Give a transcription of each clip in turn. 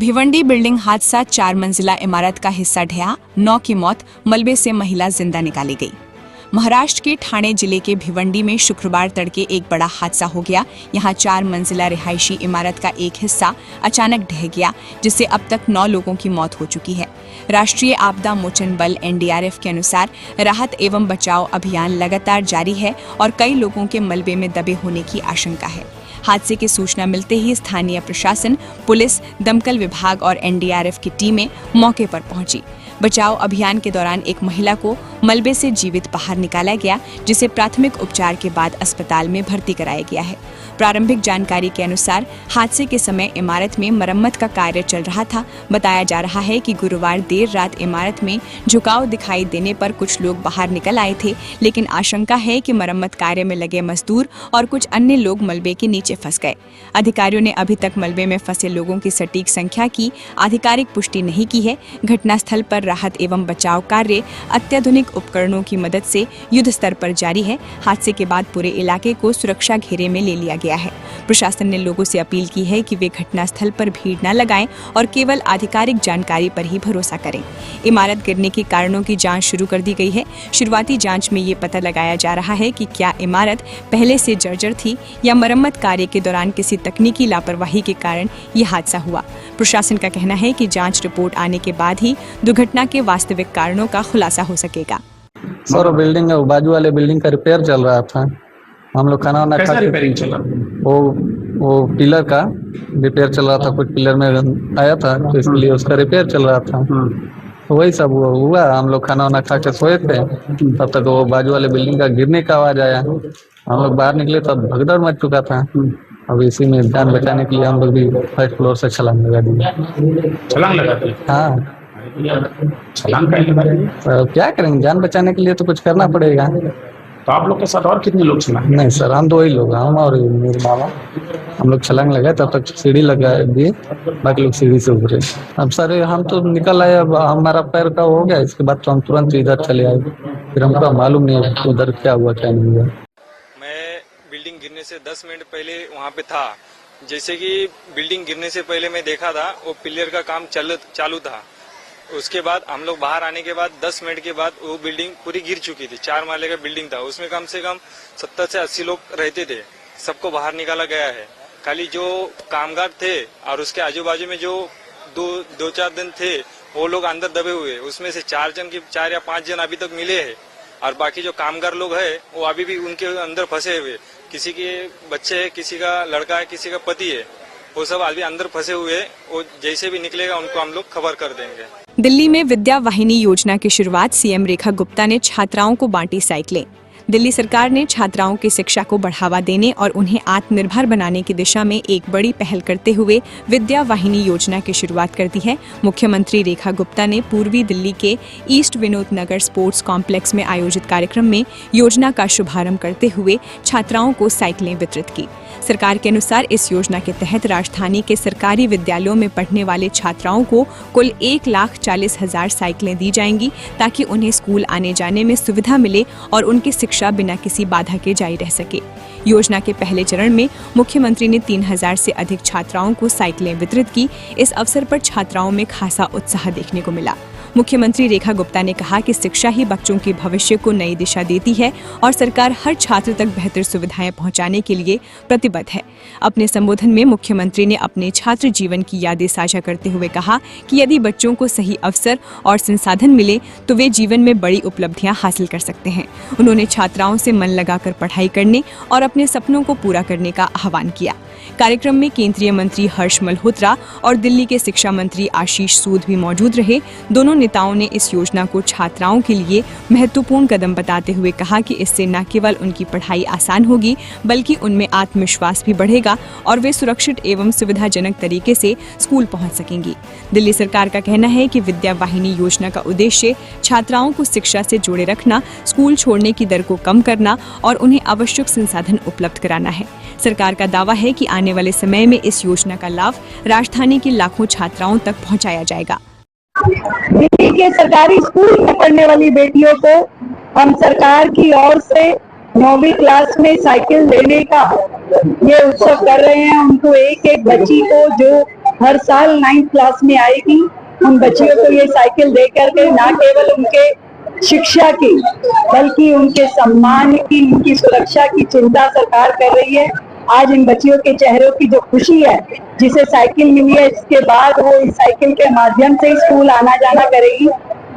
Bhiwandi building हादसा, 4 मंजिला इमारत का हिस्सा ढहा, 9 की मौत, मलबे से महिला जिंदा निकाली गई। महाराष्ट्र के ठाणे जिले के भिवंडी में शुक्रवार तड़के एक बड़ा हादसा हो गया। यहां 4 मंजिला रिहायशी इमारत का एक हिस्सा अचानक ढह गया, जिससे अब तक 9 लोगों की मौत हो चुकी है। राष्ट्रीय आपदा मोचन बल (एनडीआरएफ) के अनुसार राहत एवं बचाव अभियान लगातार जारी है और कई लोगों के मलबे में दबे होने की आशंका है। हादसे की सूचना मिलते ही स्थानीय प्रशासन, पुलिस, दमकल विभाग और एनडीआरएफ की टीमें मौके पर पहुंची। बचाव अभियान के दौरान एक महिला को मलबे से जीवित बाहर निकाला गया, जिसे प्राथमिक उपचार के बाद अस्पताल में भर्ती कराया गया है। प्रारंभिक जानकारी के अनुसार हादसे के समय इमारत में मरम्मत का कार्य चल रहा था। बताया जा रहा है कि गुरुवार देर रात इमारत में झुकाव दिखाई देने पर कुछ लोग बाहर निकल आए थे, लेकिन आशंका है कि मरम्मत कार्य में लगे मजदूर और कुछ अन्य लोग मलबे के नीचे फंस गए। अधिकारियों ने अभी तक मलबे में फंसे लोगों की सटीक संख्या की आधिकारिक पुष्टि नहीं की है। घटनास्थल पर राहत एवं बचाव कार्य अत्याधुनिक उपकरणों की मदद से युद्ध स्तर पर जारी है। हादसे के बाद पूरे इलाके को सुरक्षा घेरे में ले लिया गया है। प्रशासन ने लोगों से अपील की है कि वे घटनास्थल पर भीड़ न लगाएं और केवल आधिकारिक जानकारी पर ही भरोसा करें। इमारत गिरने के कारणों की जांच शुरू कर दी गई है। शुरुआती जांच में ये पता लगाया जा रहा है कि क्या इमारत पहले से जर्जर थी या मरम्मत कार्य के दौरान किसी तकनीकी लापरवाही के कारण ये हादसा हुआ। प्रशासन का कहना है कि जांच रिपोर्ट आने के बाद ही दुर्घटना के वास्तविक कारणों का खुलासा हो सकेगा। सर बाजू वाले बिल्डिंग का रिपेयर चल रहा था। हम लोग खाना वाना खा रिपेयरिंग चल रहा? वो पिलर का रिपेयर चल रहा था। कुछ पिलर में आया था तो इसलिए उसका रिपेयर चल रहा था। तो वही सब हुआ। हम लोग खाना वाना खा के सोए थे, तब तक वो बाजू वाले बिल्डिंग का गिरने का आवाज आया। हम लोग बाहर निकले तब भगदड़ मच चुका था। अब इसी में जान बचाने के लिए हम लोग भी फर्स्ट फ्लोर से छलांग लगा दिए। छलांग लगा दी? हाँ। छलांग का क्या करेंगे, जान बचाने के लिए तो कुछ करना पड़ेगा। तो आप लोग के साथ और कितने लोग छलांग? नहीं सर, हम 2 ही लोग, हम और मेरे मामा। हम लोग छलांग लगाए, तब तक सीढ़ी लगा दिए, बाकी लोग सीढ़ी से उतरे। अब सर हम तो निकल आए, अब हमारा पैर का हो गया। इसके बाद तो हम तुरंत इधर चले आए। फिर हमको मालूम नहीं उधर क्या हुआ क्या नहीं हुआ। मैं बिल्डिंग गिरने से 10 मिनट पहले वहाँ पे था। जैसे कि बिल्डिंग गिरने से पहले मैं देखा था वो पिलर का काम चालू था। उसके बाद हम लोग बाहर आने के बाद 10 मिनट के बाद वो बिल्डिंग पूरी गिर चुकी थी। 4 माले का बिल्डिंग था, उसमें कम से कम 70 से 80 लोग रहते थे। सबको बाहर निकाला गया है। खाली जो कामगार थे और उसके आजू बाजू में जो 2-4 दिन थे वो लोग अंदर दबे हुए। उसमें से 4 या 5 जन अभी तक मिले हैं और बाकी जो कामगार लोग हैं वो अभी भी उनके अंदर फंसे हुए। किसी के बच्चे है, किसी का लड़का है, किसी का पति है, वो सब अभी अंदर फंसे हुए। वो जैसे भी निकलेगा उनको हम लोग खबर कर देंगे। दिल्ली में विद्या वाहिनी योजना की शुरुआत सीएम रेखा गुप्ता ने छात्राओं को बांटी साइकिलें। दिल्ली सरकार ने छात्राओं की शिक्षा को बढ़ावा देने और उन्हें आत्मनिर्भर बनाने की दिशा में एक बड़ी पहल करते हुए विद्या वाहिनी योजना की शुरुआत कर दी है। मुख्यमंत्री रेखा गुप्ता ने पूर्वी दिल्ली के ईस्ट विनोद नगर स्पोर्ट्स कॉम्प्लेक्स में आयोजित कार्यक्रम में योजना का शुभारंभ करते हुए छात्राओं को साइकिलें वितरित की। सरकार के अनुसार इस योजना के तहत राजधानी के सरकारी विद्यालयों में पढ़ने वाले छात्राओं को कुल 1,40,000 साइकिलें दी जाएंगी, ताकि उन्हें स्कूल आने जाने में सुविधा मिले और उनकी शिक्षा बिना किसी बाधा के जारी रह सके। योजना के पहले चरण में मुख्यमंत्री ने 3,000 से अधिक छात्राओं को साइकिलें वितरित की। इस अवसर पर छात्राओं में खासा उत्साह देखने को मिला। मुख्यमंत्री रेखा गुप्ता ने कहा कि शिक्षा ही बच्चों के भविष्य को नई दिशा देती है और सरकार हर छात्र तक बेहतर सुविधाएं पहुंचाने के लिए प्रतिबद्ध है। अपने संबोधन में मुख्यमंत्री ने अपने छात्र जीवन की यादें साझा करते हुए कहा कि यदि बच्चों को सही अवसर और संसाधन मिले तो वे जीवन में बड़ी उपलब्धियां हासिल कर सकते हैं। उन्होंने छात्राओं से मन लगाकर पढ़ाई करने और अपने सपनों को पूरा करने का आह्वान किया। कार्यक्रम में केंद्रीय मंत्री हर्ष मल्होत्रा और दिल्ली के शिक्षा मंत्री आशीष सूद भी मौजूद रहे। दोनों नेताओं ने इस योजना को छात्राओं के लिए महत्वपूर्ण कदम बताते हुए कहा कि इससे न केवल उनकी पढ़ाई आसान होगी, बल्कि उनमें आत्मविश्वास भी बढ़ेगा और वे सुरक्षित एवं सुविधाजनक तरीके से स्कूल पहुंच सकेंगी। दिल्ली सरकार का कहना है कि विद्या वाहिनी योजना का उद्देश्य छात्राओं को शिक्षा से जोड़े रखना, स्कूल छोड़ने की दर को कम करना और उन्हें आवश्यक संसाधन उपलब्ध कराना है। सरकार का दावा है कि आने वाले समय में इस योजना का लाभ राजधानी की लाखों छात्राओं तक पहुंचाया जाएगा। दिल्ली के सरकारी स्कूल में पढ़ने वाली बेटियों को हम सरकार की ओर से 9वीं क्लास में साइकिल देने का ये उत्सव कर रहे हैं। उनको एक एक बच्ची को जो हर साल 9th क्लास में आएगी। उन बच्चियों को ये साइकिल दे करके न केवल उनके शिक्षा की बल्कि उनके सम्मान की, उनकी सुरक्षा की चिंता सरकार कर रही है। आज इन बच्चियों के चेहरों की जो खुशी है, जिसे साइकिल मिली है, इसके बाद वो इस साइकिल के माध्यम से स्कूल आना जाना करेगी।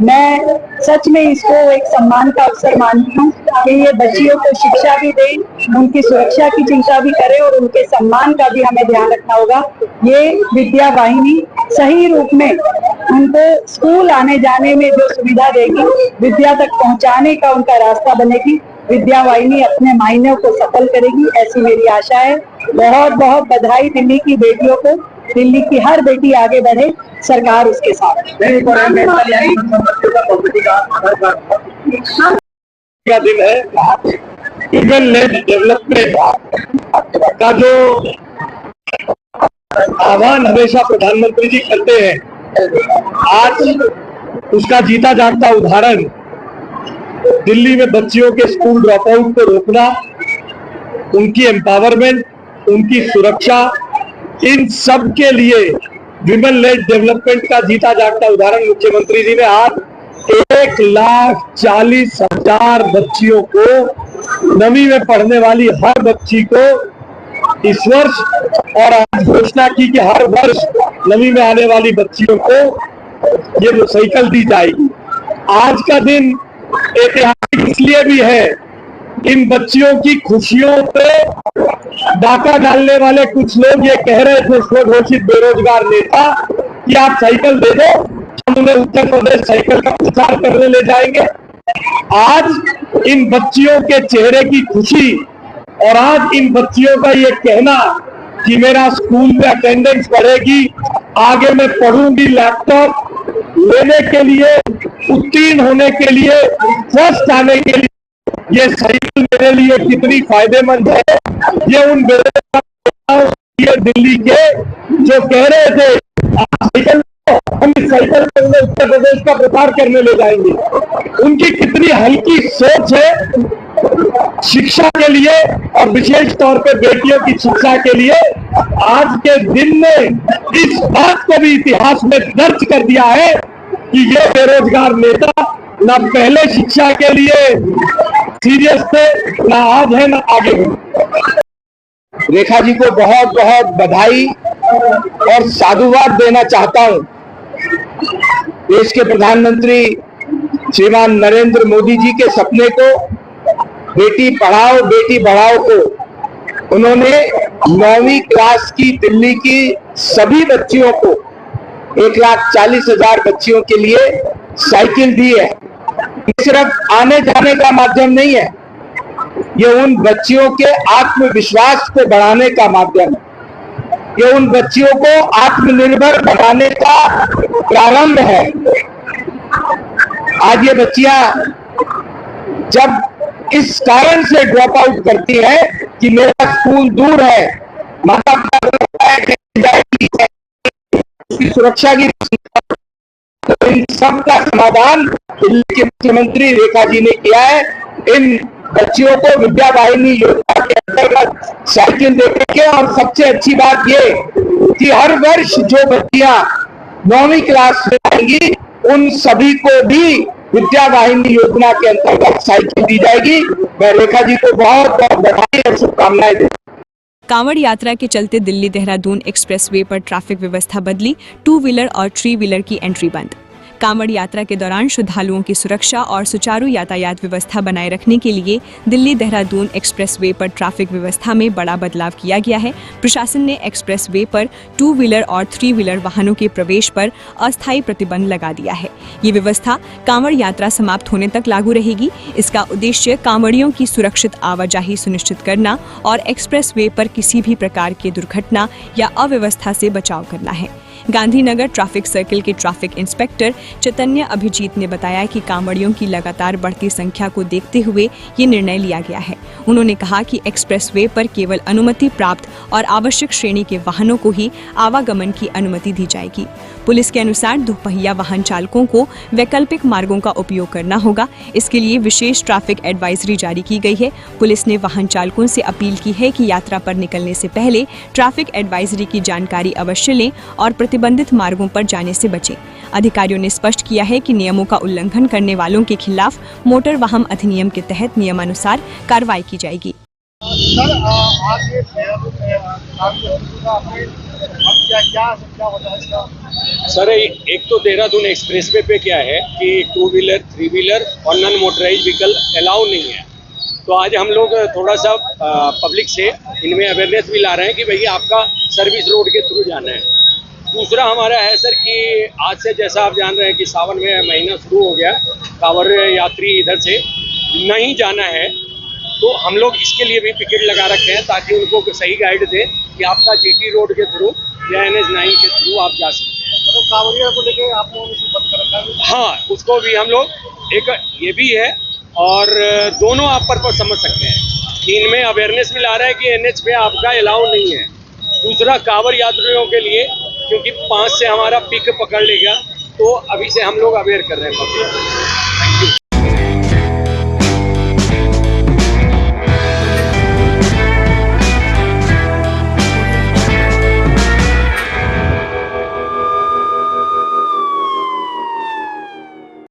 मैं सच में इसको एक सम्मान का अवसर मानती हूँ कि ये बच्चियों को शिक्षा भी दे, उनकी सुरक्षा की चिंता भी करे और उनके सम्मान का भी हमें ध्यान रखना होगा। ये विद्या वाहिनी सही रूप में उनको स्कूल आने जाने में जो सुविधा देगी, विद्या तक पहुंचाने का उनका रास्ता बनेगी। विद्या वाहिनी अपने मायनों को सफल करेगी, ऐसी मेरी आशा है। बहुत बहुत बधाई दिल्ली की बेटियों को। दिल्ली की हर बेटी आगे बढ़े, सरकार उसके साथ का दिन है। ह्यूमन लेड डेवलपमेंट का जो आह्वान हमेशा प्रधानमंत्री जी करते हैं, आज उसका जीता जागता उदाहरण दिल्ली में बच्चियों के स्कूल ड्रॉप आउट को रोकना, उनकी एम्पावरमेंट, उनकी सुरक्षा, इन सब के लिए विमेन लेड डेवलपमेंट का जीता जागता उदाहरण मुख्यमंत्री जी ने आज 1,40,000 बच्चियों को, 9वीं में पढ़ने वाली हर बच्ची को इस वर्ष, और आज घोषणा की कि हर वर्ष 9वीं में आने वाली बच्चियों को ये साइकिल दी जाएगी। आज का दिन ऐतिहासिक इसलिए भी है, इन बच्चियों की खुशियों पे डाका डालने वाले कुछ लोग ये कह रहे थे, स्वघोषित बेरोजगार नेता, कि आप साइकिल दे दो, हम उन्हें उत्तर प्रदेश साइकिल का प्रचार करने ले जाएंगे। आज इन बच्चियों के चेहरे की खुशी और आज इन बच्चियों का ये कहना कि मेरा स्कूल में अटेंडेंस बढ़ेगी, आगे मैं पढ़ूंगी, लैपटॉप लेने के लिए, उत्तीर्ण होने के लिए, फर्स्ट आने के लिए ये साइकिल मेरे लिए कितनी फायदेमंद है, ये उन बेरोजगार दिल्ली के जो कह रहे थे साइकिल, हम इस साइकिल में उत्तर प्रदेश का प्रचार करने ले जाएंगे, उनकी कितनी हल्की सोच है शिक्षा के लिए और विशेष तौर पे बेटियों की शिक्षा के लिए। आज के दिन ने इस बात को भी इतिहास में दर्ज कर दिया है कि ये बेरोजगार नेता ना पहले शिक्षा के लिए सीरियस थे, ना आज है ना आगे है। रेखा जी को बहुत बहुत बधाई और साधुवाद देना चाहता हूं। देश के प्रधानमंत्री श्रीमान नरेंद्र मोदी जी के सपने को, बेटी पढ़ाओ बेटी बढ़ाओ को, उन्होंने 9वीं क्लास की दिल्ली की सभी बच्चियों को, 1,40,000 बच्चियों के लिए साइकिल दी है। ये सिर्फ आने जाने का माध्यम नहीं है, ये उन बच्चियों के आत्मविश्वास को बढ़ाने का माध्यम है, ये उन बच्चियों को आत्मनिर्भर बनाने का प्रारंभ है। आज ये बच्चियां जब इस कारण से ड्रॉप आउट करती है कि मेरा स्कूल दूर है, माता पिता की सुरक्षा की, तो इन सब का समाधान दिल्ली के मुख्यमंत्री रेखा जी ने किया है। इन बच्चियों को विद्या वाहिनी योजना के अंतर्गत साइकिल देने के, और सबसे अच्छी बात ये कि हर वर्ष जो बच्चियां 9वीं क्लास में आएंगी उन सभी को भी विद्या वाहिनी योजना के अंतर्गत साइकिल दी जाएगी। मैं रेखा जी को बहुत बहुत बधाई और शुभकामनाएं देता हूं। कांवड़ यात्रा के चलते दिल्ली देहरादून एक्सप्रेसवे पर ट्रैफिक व्यवस्था बदली, 2 व्हीलर और 3 व्हीलर की एंट्री बंद। कांवड़ यात्रा के दौरान श्रद्धालुओं की सुरक्षा और सुचारू यातायात व्यवस्था बनाए रखने के लिए दिल्ली देहरादून एक्सप्रेसवे पर ट्रैफिक व्यवस्था में बड़ा बदलाव किया गया है। प्रशासन ने एक्सप्रेसवे पर 2 व्हीलर और 3 व्हीलर वाहनों के प्रवेश पर अस्थायी प्रतिबंध लगा दिया है। ये व्यवस्था कांवड़ यात्रा समाप्त होने तक लागू रहेगी। इसका उद्देश्य कांवड़ियों की सुरक्षित आवाजाही सुनिश्चित करना और एक्सप्रेसवे पर किसी भी प्रकार की दुर्घटना या अव्यवस्था से बचाव करना है। गांधीनगर ट्रैफिक सर्किल के ट्रैफिक इंस्पेक्टर चैतन्य अभिजीत ने बताया कि कांवड़ियों की लगातार बढ़ती संख्या को देखते हुए ये निर्णय लिया गया है। उन्होंने कहा कि एक्सप्रेसवे पर केवल अनुमति प्राप्त और आवश्यक श्रेणी के वाहनों को ही आवागमन की अनुमति दी जाएगी। पुलिस के अनुसार दोपहिया वाहन चालकों को वैकल्पिक मार्गों का उपयोग करना होगा। इसके लिए विशेष ट्रैफिक एडवाइजरी जारी की गई है। पुलिस ने वाहन चालकों से अपील की है कि यात्रा पर निकलने से पहले ट्रैफिक एडवाइजरी की जानकारी अवश्य लें और प्रतिबंधित मार्गों पर जाने से बचें। अधिकारियों ने स्पष्ट किया है कि नियमों का उल्लंघन करने वालों के खिलाफ मोटर वाहन अधिनियम के तहत नियमानुसार कार्रवाई की जाएगी। सर आज ये क्या होता है इसका? सर एक तो देहरादून एक्सप्रेसवे पे क्या है कि 2 व्हीलर 3 व्हीलर और नॉन मोटराइज व्हीकल अलाउ नहीं है। तो आज हम लोग थोड़ा सा पब्लिक से इनमें अवेयरनेस भी ला रहे हैं कि भैया आपका सर्विस रोड के थ्रू जाना है। दूसरा हमारा है सर कि आज से जैसा आप जान रहे हैं कि सावन में महीना शुरू हो गया, कांवड़ यात्री इधर से नहीं जाना है, तो हम लोग इसके लिए भी पिकेट लगा रखे हैं ताकि उनको सही गाइड दें कि आपका जीटी रोड के थ्रू या NH 9 के थ्रू आप जा सकते हैं। तो कांवड़िया को लेके आप लोगों ने बंद कर रखा है? हाँ, उसको भी हम लोग एक ये भी है और दोनों आप पर समझ सकते हैं कि इनमें अवेयरनेस भी ला रहा है कि NH पे आपका अलाउ नहीं है। दूसरा कांवड़ यात्रियों के लिए क्योंकि 5 से हमारा पिक पकड़ लेगा, तो अभी से हम लोग अवेयर कर रहे हैं।